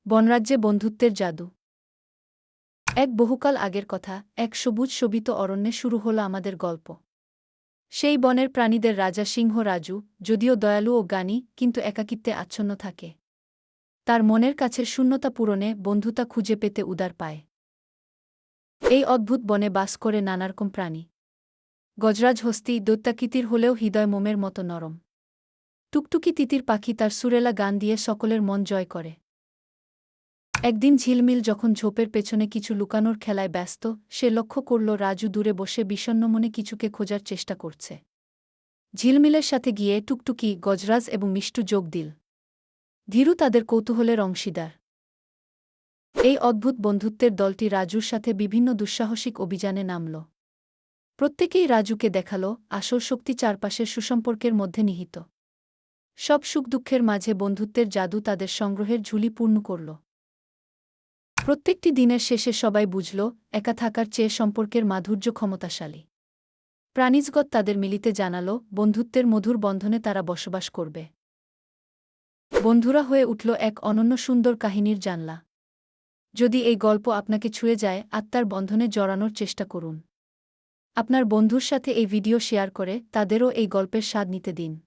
বনরাজ্যে বন্ধুত্বের জাদু। এক বহুকাল আগের কথা, এক সবুজ শোভিত অরণ্যে শুরু হল আমাদের গল্প। সেই বনের প্রাণীদের রাজা সিংহ রাজু, যদিও দয়ালু ও জ্ঞানী, কিন্তু একাকিত্বে আচ্ছন্ন থাকে। তার মনের কাছের শূন্যতা পূরণে বন্ধুতা খুঁজে পেতে উদার পায়। এই অদ্ভুত বনে বাস করে নানারকম প্রাণী। গজরাজ হস্তি দৈত্যাকৃতির হলেও হৃদয় মোমের মতো নরম। টুকটুকি তিতির পাখি তার সুরেলা গান দিয়ে সকলের মন জয় করে। একদিন ঝিলমিল যখন ঝোপের পেছনে কিছু লুকানোর খেলায় ব্যস্ত, সে লক্ষ্য করল রাজু দূরে বসে বিষণ্ণ মনে কিছুকে খোঁজার চেষ্টা করছে। ঝিলমিলের সাথে গিয়ে টুকটুকি, গজরাজ এবং মিষ্টু যোগ দিল। ধীরু তাদের কৌতূহলের অংশীদার। এই অদ্ভুত বন্ধুত্বের দলটি রাজুর সাথে বিভিন্ন দুঃসাহসিক অভিযানে নামল। প্রত্যেকেই রাজুকে দেখাল আসল শক্তি চারপাশের সুসম্পর্কের মধ্যে নিহিত। সব সুখ দুঃখের মাঝে বন্ধুত্বের জাদু তাদের সংগ্রহের ঝুলি পূর্ণ করল। প্রত্যেকটি দিনের শেষে সবাই বুঝল, একা থাকার চেয়ে সম্পর্কের মাধুর্য ক্ষমতাশালী। প্রাণীজগৎ তাদের মিলিতে জানাল, বন্ধুত্বের মধুর বন্ধনে তারা বসবাস করবে। বন্ধুরা হয়ে উঠল এক অনন্য সুন্দর কাহিনীর জানলা। যদি এই গল্প আপনাকে ছুঁয়ে যায়, আত্মার বন্ধনে জড়ানোর চেষ্টা করুন। আপনার বন্ধুর সাথে এই ভিডিও শেয়ার করে তাদেরও এই গল্পের স্বাদ নিতে দিন।